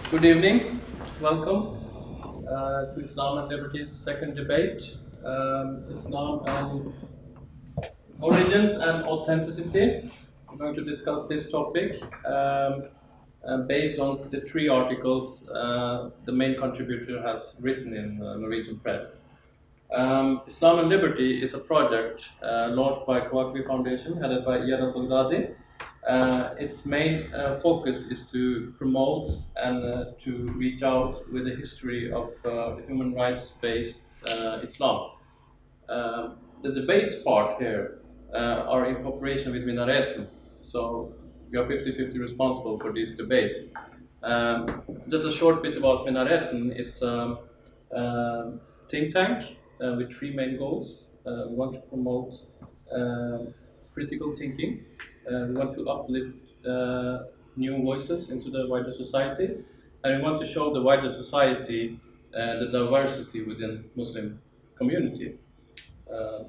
Good evening. Welcome to Islam and Liberty's second debate. Islam and Origins and Authenticity. We're going to discuss this topic based on the three articles the main contributor has written in Norwegian press. Islam and Liberty is a project launched by Kawakwi Foundation, headed by Iyad El-Baghdadi. Its main focus is to promote and to reach out with the history of human rights-based Islam. The debates part here are in cooperation with Minareten, so we are 50-50 responsible for these debates. Just a short bit about Minareten. It's a think tank with three main goals. We want to promote critical thinking. We want to uplift new voices into the wider society, and we want to show the wider society the diversity within Muslim community.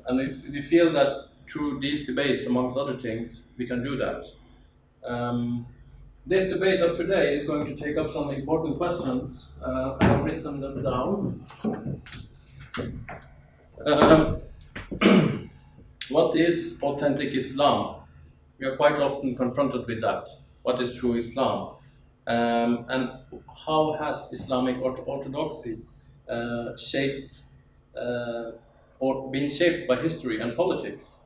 And we feel that through these debates, amongst other things, we can do that. This debate of today is going to take up some important questions. I have written them down. What is authentic Islam? We are quite often confronted with that. What is true Islam? And how has Islamic orthodoxy shaped or been shaped by history and politics?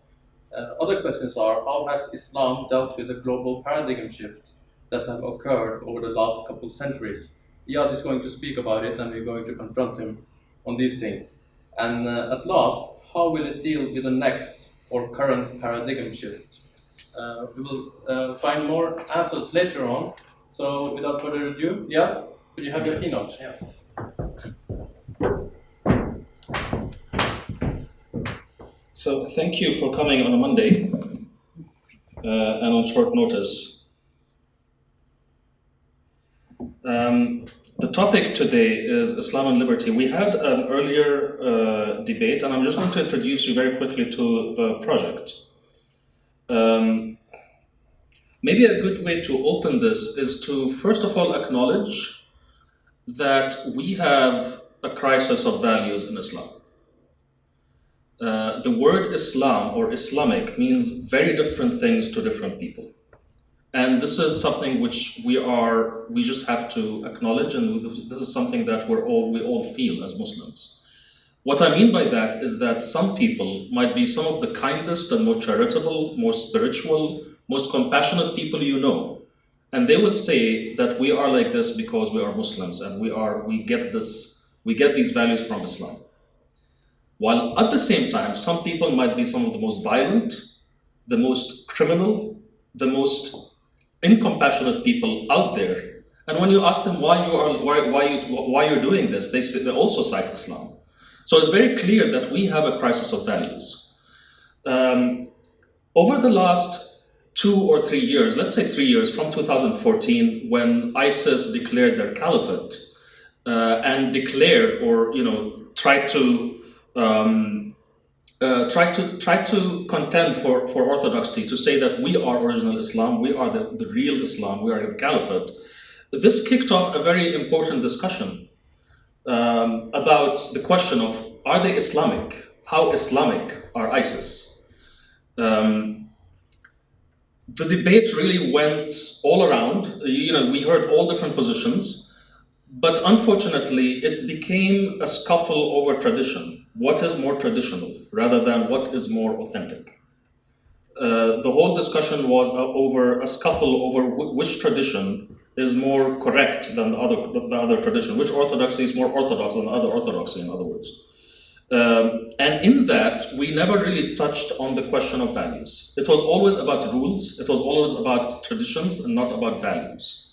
Other questions are, how has Islam dealt with the global paradigm shift that have occurred over the last couple of centuries? Iyad is going to speak about it, and we're going to confront him on these things. And at last, how will it deal with the next or current paradigm shift? We will find more answers later on. So without further ado, Iyad, could you have your keynote? Yeah. So thank you for coming on a Monday and on short notice. The topic today is Islam and Liberty. We had an earlier debate, and I'm just going to introduce you very quickly to the project. Maybe a good way to open this is to first of all acknowledge that we have a crisis of values in Islam. The word Islam or Islamic means very different things to different people. And this is something which we just have to acknowledge, and this is something that we all feel as Muslims. What I mean by that is that some people might be some of the kindest and most charitable, most spiritual, most compassionate people you know. And they will say that we are like this because we are Muslims and we get these values from Islam. While at the same time, some people might be some of the most violent, the most criminal, the most incompassionate people out there. And when you ask them why you're doing this, they also cite Islam. So it's very clear that we have a crisis of values. Over the last 2 or 3 years, let's say 3 years, from 2014, when ISIS declared their caliphate and declared, or tried to contend for orthodoxy, to say that we are original Islam, we are the real Islam, we are the caliphate. This kicked off a very important discussion about the question of, are they Islamic? How Islamic are ISIS? The debate really went all around. We heard all different positions, but unfortunately, it became a scuffle over tradition. What is more traditional rather than what is more authentic? The whole discussion was over a scuffle over which tradition is more correct than the other tradition, which orthodoxy is more orthodox than the other orthodoxy, in other words. And in that, we never really touched on the question of values. It was always about rules, it was always about traditions, and not about values.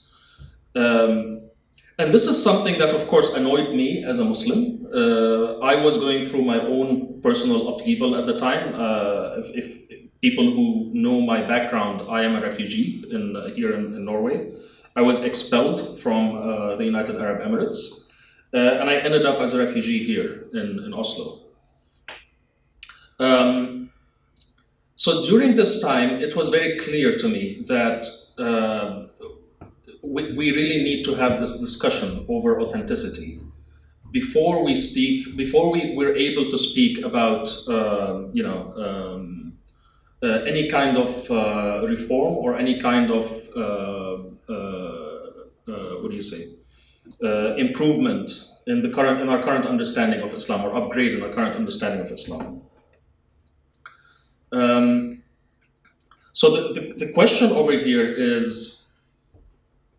And this is something that, of course, annoyed me as a Muslim. I was going through my own personal upheaval at the time. If people who know my background, I am a refugee here in Norway. I was expelled from the United Arab Emirates, and I ended up as a refugee here in Oslo. So during this time, it was very clear to me that we really need to have this discussion over authenticity before we're able to speak about any kind of reform or any kind of improvement in our current understanding of Islam, or upgrade in our current understanding of Islam. So the question over here is,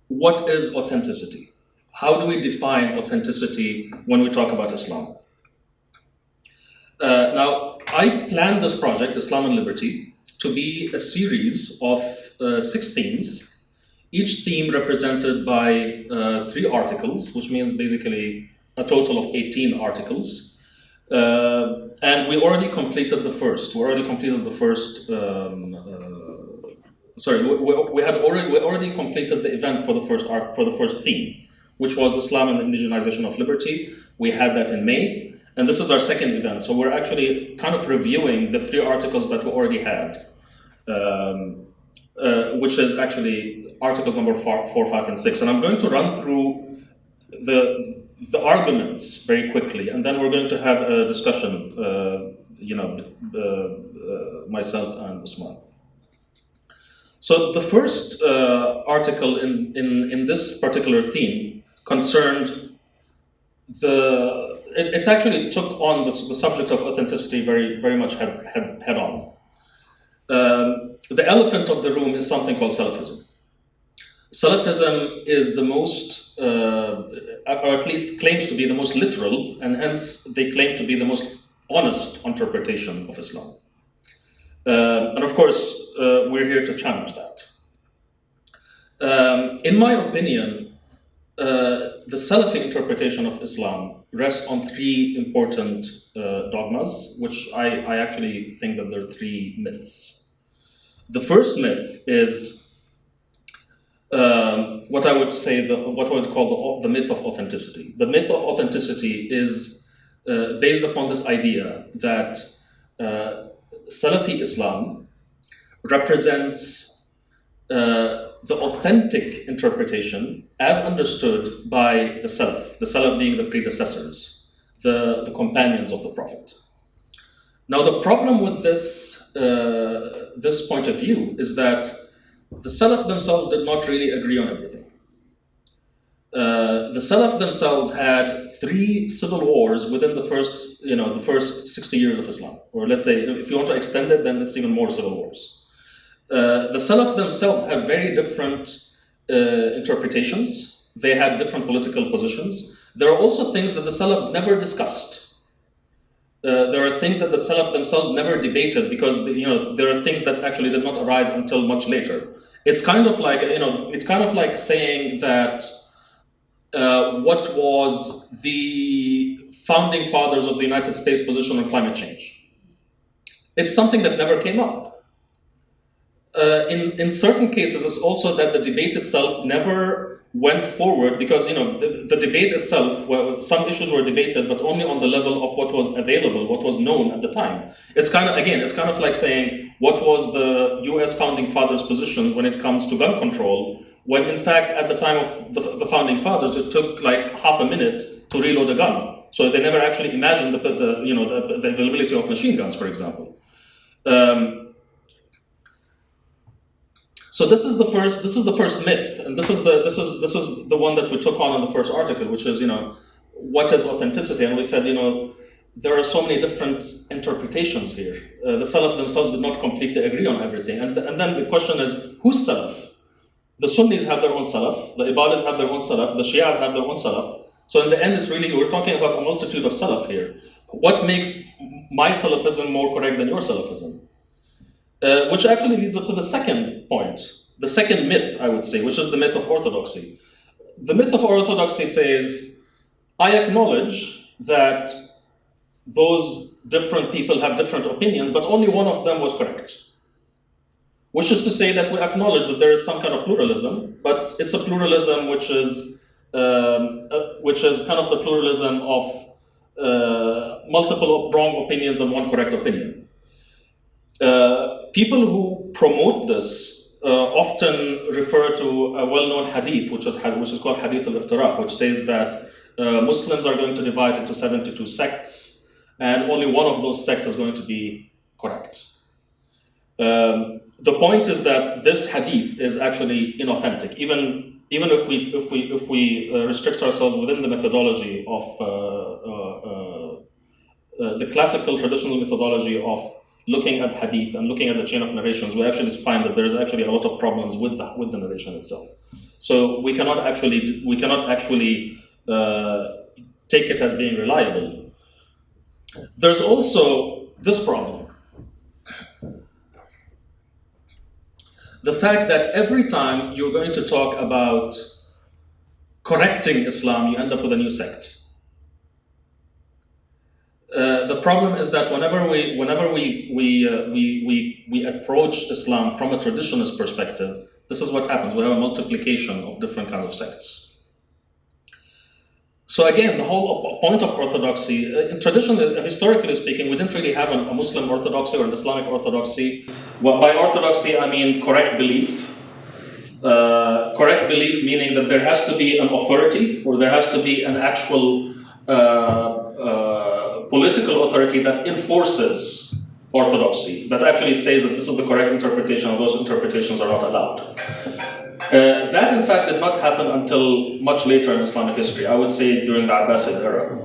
what is authenticity? How do we define authenticity when we talk about Islam? Now, I planned this project, Islam and Liberty, to be a series of 6 themes, each theme represented by 3 articles, which means basically a total of 18 articles. And we already completed the first. We already completed the first. We already completed the event for the first theme, which was Islam and the indigenization of liberty. We had that in May, and this is our second event. So we're actually kind of reviewing the 3 articles that we already had, which is actually articles number 4, 5, and 6. And I'm going to run through the arguments very quickly, and then we're going to have a discussion, myself and Usman. So the first article in this particular theme concerned it actually took on the subject of authenticity very much head on. The elephant of the room is something called Salafism. Salafism is the most, or at least claims to be the most literal, and hence they claim to be the most honest interpretation of Islam. And of course, we're here to challenge that. In my opinion, the Salafi interpretation of Islam rests on 3 important dogmas, which I actually think that there are 3 myths. The first myth is what I would call the myth of authenticity. The myth of authenticity is based upon this idea that Salafi Islam represents the authentic interpretation as understood by the Salaf being the predecessors, the companions of the Prophet. Now, the problem with this point of view is that the Salaf themselves did not really agree on everything. The Salaf themselves had 3 civil wars within the first 60 years of Islam. Or let's say, if you want to extend it, then it's even more civil wars. The Salaf themselves had very different interpretations. They had different political positions. There are also things that the Salaf never discussed. There are things that the Salaf themselves never debated because there are things that actually did not arise until much later. It's kind of like saying that what was the founding fathers of the United States position on climate change? It's something that never came up. In certain cases, it's also that the debate itself never went forward because the debate itself, well, some issues were debated, but only on the level of what was available, what was known at the time. It's kind of like saying what was the U.S. founding fathers' positions when it comes to gun control, when in fact at the time of the founding fathers it took like half a minute to reload a gun. So they never actually imagined the availability of machine guns, for example. So this is the first myth, and this is the one that we took on in the first article, which is what is authenticity, and we said there are so many different interpretations here. The Salaf themselves did not completely agree on everything, and then the question is, who's Salaf? The Sunnis have their own Salaf, the Ibadis have their own Salaf, the Shias have their own Salaf. So in the end, we're talking about a multitude of Salaf here. What makes my Salafism more correct than your Salafism? Which actually leads us to the second point, the second myth, I would say, which is the myth of orthodoxy. The myth of orthodoxy says, I acknowledge that those different people have different opinions, but only one of them was correct. Which is to say that we acknowledge that there is some kind of pluralism, but it's a pluralism which is kind of the pluralism of multiple wrong opinions and one correct opinion. People who promote this often refer to a well-known hadith, which is called Hadith al-Iftiraq, which says that Muslims are going to divide into 72 sects, and only one of those sects is going to be correct. The point is that this hadith is actually inauthentic, even if we restrict ourselves within the methodology of the classical traditional methodology of looking at hadith and looking at the chain of narrations. We actually find that there's actually a lot of problems with the narration itself. So we cannot actually take it as being reliable. There's also this problem. The fact that every time you're going to talk about correcting Islam, you end up with a new sect. The problem is that whenever we approach Islam from a traditionalist perspective, this is what happens. We have a multiplication of different kinds of sects. So again, the whole point of orthodoxy, historically speaking, we didn't really have a Muslim orthodoxy or an Islamic orthodoxy. Well, by orthodoxy, I mean correct belief. Correct belief meaning that there has to be an authority, or there has to be an actual political authority that enforces orthodoxy, that actually says that this is the correct interpretation, and those interpretations are not allowed. That, in fact, did not happen until much later in Islamic history. I would say during the Abbasid era.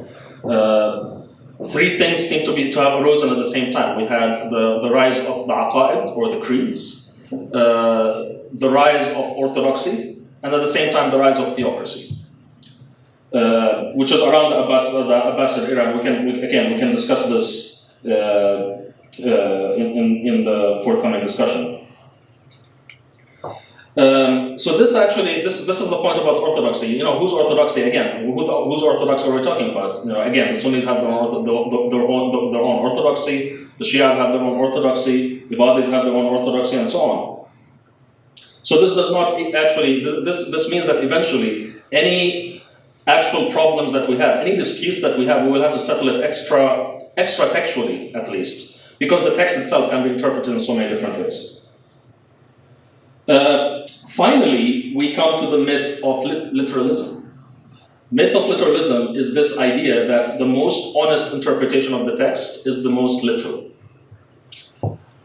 Three things seem to have arisen at the same time. We had the rise of the aqaid, or the creeds, the rise of orthodoxy, and at the same time the rise of theocracy, which is around the Abbasid era. We can discuss this in the forthcoming discussion. So this is the point about orthodoxy. You know, whose orthodoxy again? Whose orthodoxy are we talking about? You know, again, the Sunnis have their own orthodoxy. The Shias have their own orthodoxy. The Ibadis have their own orthodoxy, and so on. So this does not actually. This means that eventually any actual problems that we have, any disputes that we have, we will have to settle it extra textually at least, because the text itself can be interpreted in so many different ways. Finally, we come to the myth of literalism. Myth of literalism is this idea that the most honest interpretation of the text is the most literal.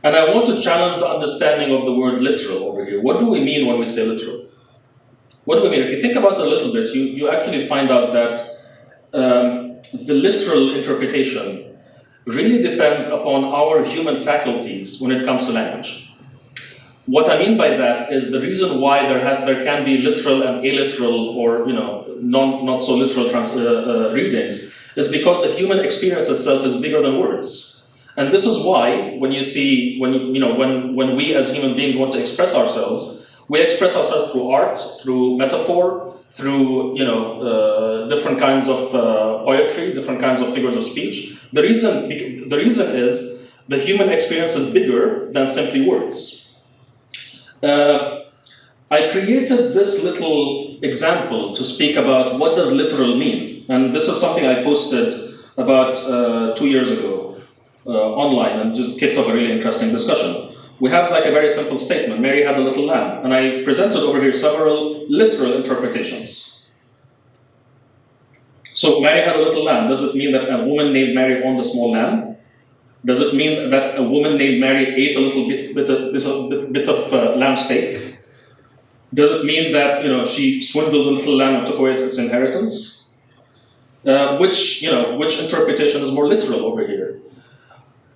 And I want to challenge the understanding of the word literal over here. What do we mean when we say literal? What do we mean? If you think about it a little bit, you actually find out that the literal interpretation really depends upon our human faculties when it comes to language. What I mean by that is the reason why there can be literal and illiteral, or not so literal readings, is because the human experience itself is bigger than words. And this is why when we as human beings want to express ourselves, we express ourselves through art, through metaphor, through different kinds of poetry, different kinds of figures of speech. The reason is the human experience is bigger than simply words. I created this little example to speak about what does literal mean. And this is something I posted about 2 years ago online, and just kicked off a really interesting discussion. We have like a very simple statement: Mary had a little lamb. And I presented over here several literal interpretations. So Mary had a little lamb. Does it mean that a woman named Mary owned a small lamb? Does it mean that a woman named Mary ate a little bit of lamb steak? Does it mean that she swindled a little lamb and took away its inheritance? Which interpretation is more literal over here?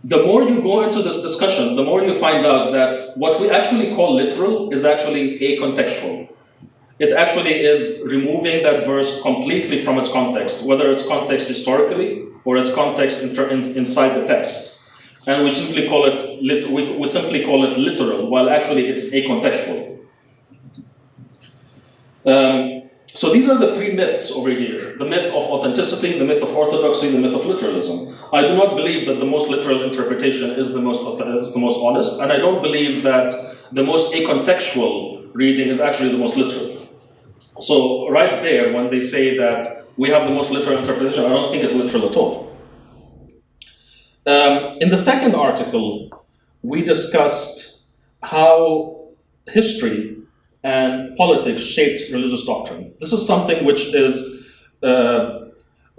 The more you go into this discussion, the more you find out that what we actually call literal is actually acontextual. It actually is removing that verse completely from its context, whether it's context historically or its context inside the text. And we simply call it literal, while actually it's acontextual. So these are the three myths over here: the myth of authenticity, the myth of orthodoxy, the myth of literalism. I do not believe that the most literal interpretation is the most honest, and I don't believe that the most acontextual reading is actually the most literal. So right there, when they say that we have the most literal interpretation, I don't think it's literal at all. In the second article, we discussed how history and politics shaped religious doctrine. This is something which is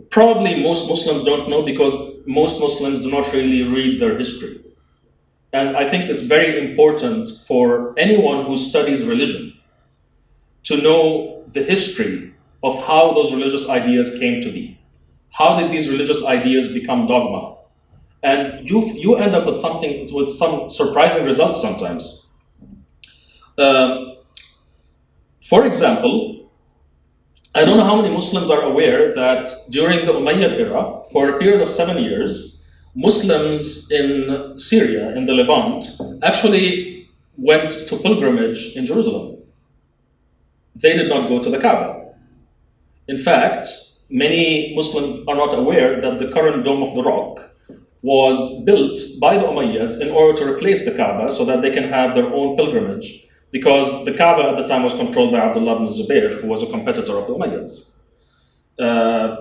probably most Muslims don't know, because most Muslims do not really read their history. And I think it's very important for anyone who studies religion to know the history of how those religious ideas came to be. How did these religious ideas become dogma? And you end up with some surprising results sometimes. For example, I don't know how many Muslims are aware that during the Umayyad era, for a period of 7 years, Muslims in Syria, in the Levant, actually went to pilgrimage in Jerusalem. They did not go to the Kaaba. In fact, many Muslims are not aware that the current Dome of the Rock was built by the Umayyads in order to replace the Kaaba so that they can have their own pilgrimage, because the Kaaba at the time was controlled by Abdullah ibn Zubayr, who was a competitor of the Umayyads.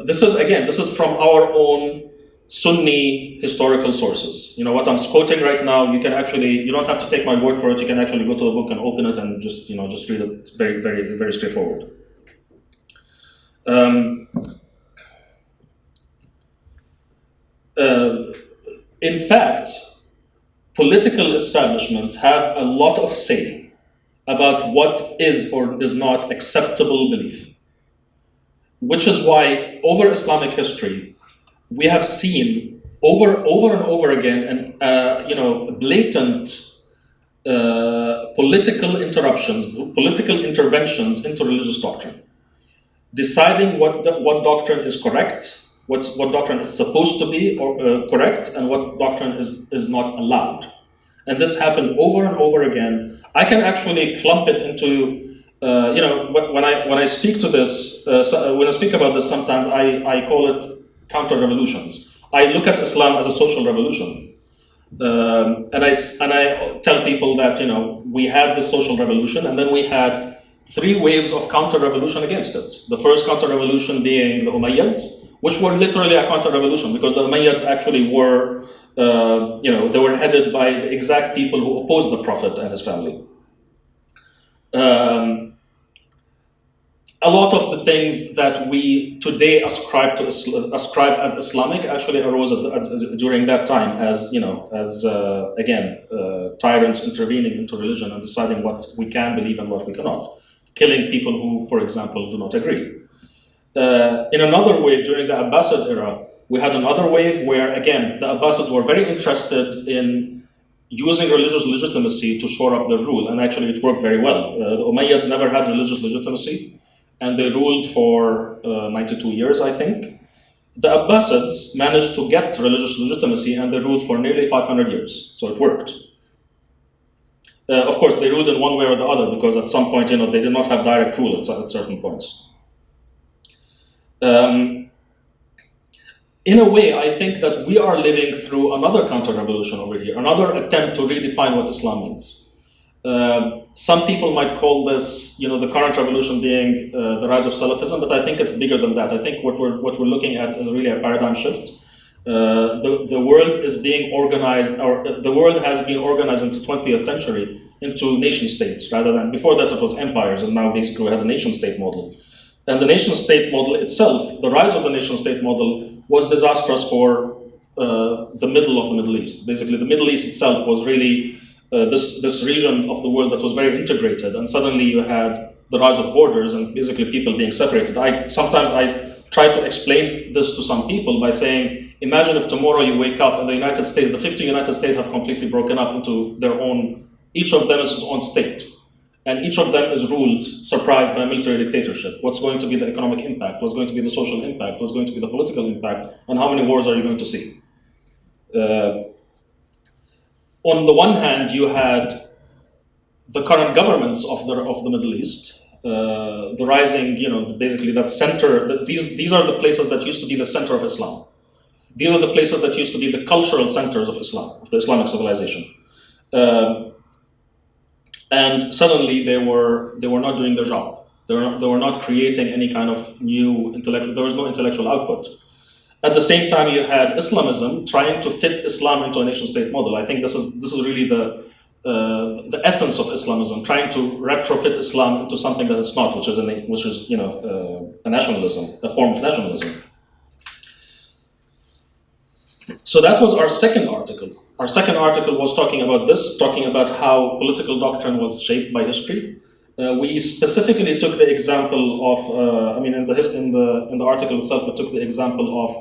This is from our own Sunni historical sources. You know, what I'm quoting right now, you don't have to take my word for it, you can actually go to the book and open it and just read it. Very, very, very straightforward. In fact, political establishments have a lot of say about what is or is not acceptable belief. Which is why, over Islamic history, we have seen over and over again blatant political interventions into religious doctrine, deciding what doctrine is correct, what doctrine is supposed to be correct, and what doctrine is not allowed. And this happened over and over again. I can actually clump it into, when I speak to this, when I speak about this, sometimes I call it counter-revolutions. I look at Islam as a social revolution. And I tell people that, we had this social revolution, and then we had 3 waves of counter-revolution against it. The first counter-revolution being the Umayyads, which were literally a counter-revolution, because the Umayyads actually were, they were headed by the exact people who opposed the Prophet and his family. A lot of the things that we today ascribe as Islamic actually arose during that time as tyrants intervening into religion and deciding what we can believe and what we cannot, killing people who, for example, do not agree. In another wave during the Abbasid era, we had another wave where, again, the Abbasids were very interested in using religious legitimacy to shore up their rule, and actually it worked very well. The Umayyads never had religious legitimacy, and they ruled for 92 years, I think. The Abbasids managed to get religious legitimacy, and they ruled for nearly 500 years, so it worked. Of course, they ruled in one way or the other, because at some point, they did not have direct rule at certain points. In a way, I think that we are living through another counter-revolution over here, another attempt to redefine what Islam means. Some people might call this, the current revolution being the rise of Salafism, but I think it's bigger than that. I think what we're looking at is really a paradigm shift. The world is being organized, or the world has been organized into the 20th century into nation states, rather than, before that it was empires, and now basically we have a nation state model. And the nation state model itself, the rise of the nation state model, was disastrous for the middle of the Middle East. Basically, the Middle East itself was really this region of the world that was very integrated, and suddenly you had the rise of borders and basically people being separated. Sometimes I try to explain this to some people by saying, imagine if tomorrow you wake up in the United States, the 50 United States have completely broken up into their own, each of them is its own state. And each of them is ruled, surprised by a military dictatorship. What's going to be the economic impact? What's going to be the social impact? What's going to be the political impact? And how many wars are you going to see? On the one hand, you had the current governments of the Middle East, the rising, basically that center. These are the places that used to be the center of Islam. These are the places that used to be the cultural centers of Islam, of the Islamic civilization. And suddenly they were not doing their job. They were not creating any kind of new intellectual. There was no intellectual output. At the same time, you had Islamism trying to fit Islam into a nation-state model. I think this is really the the essence of Islamism, trying to retrofit Islam into something that it's not, which is a nationalism, a form of nationalism. So that was our second article. Our second article was talking about this, talking about how political doctrine was shaped by history. We specifically took the example of, in the article itself, we took the example of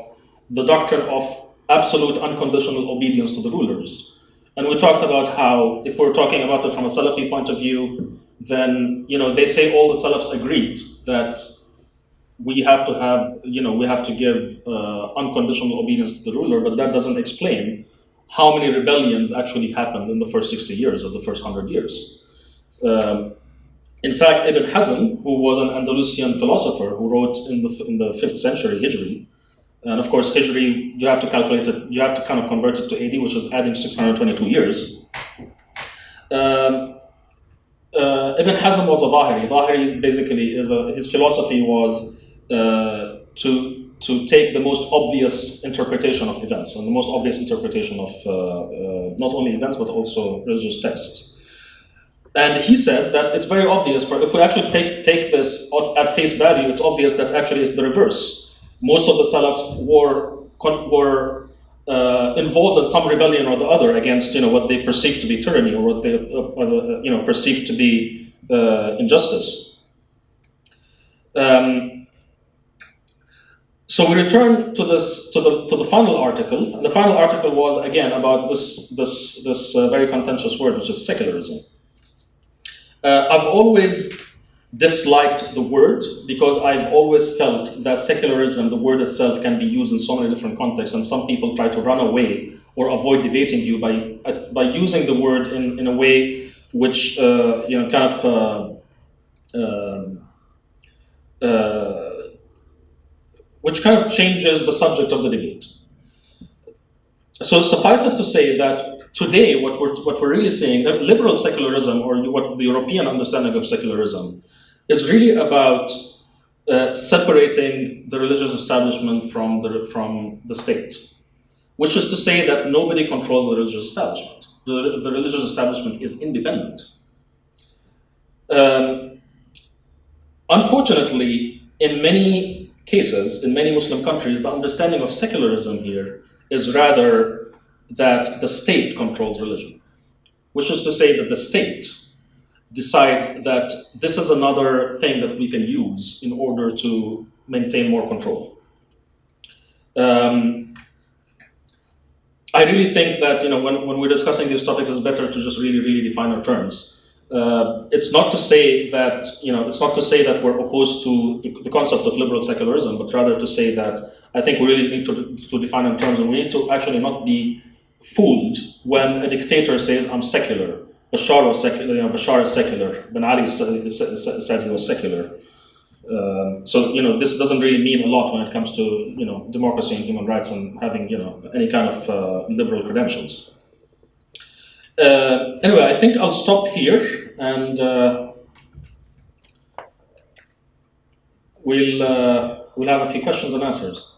the doctrine of absolute unconditional obedience to the rulers. And we talked about how, if we're talking about it from a Salafi point of view, then, they say all the Salafs agreed that we have to give unconditional obedience to the ruler, but that doesn't explain how many rebellions actually happened in the first 60 years or the first 100 years. In fact, Ibn Hazm, who was an Andalusian philosopher who wrote in the 5th century Hijri, and of course Hijri, you have to calculate it, you have to kind of convert it to AD, which is adding 622 years. Ibn Hazm was a Zahiri. Zahiri basically his philosophy was to take the most obvious interpretation of events and the most obvious interpretation of not only events but also religious texts. And he said that it's very obvious if we actually take this at face value, it's obvious that actually it's the reverse. Most of the Salafs were involved in some rebellion or the other against what they perceived to be tyranny or what they perceived to be injustice. So we return to the final article, and the final article was again about this very contentious word, which is secularism. I've always disliked the word because I've always felt that secularism, the word itself, can be used in so many different contexts, and some people try to run away or avoid debating you by using the word in a way which which kind of changes the subject of the debate. So suffice it to say that today, what we're really saying, that liberal secularism, or what the European understanding of secularism, is really about separating the religious establishment from the state, which is to say that nobody controls the religious establishment. The religious establishment is independent. Unfortunately, in many cases, in many Muslim countries, the understanding of secularism here is rather that the state controls religion, which is to say that the state decides that this is another thing that we can use in order to maintain more control. I really think that when we're discussing these topics, it's better to just really define our terms. It's not to say that we're opposed to the concept of liberal secularism, but rather to say that I think we really need to define our terms, and we need to actually not be fooled when a dictator says, "I'm secular." Bashar was secular. Bashar is secular. Ben Ali said he was secular. So this doesn't really mean a lot when it comes to democracy and human rights and having any kind of liberal credentials. Anyway, I think I'll stop here, and we'll have a few questions and answers.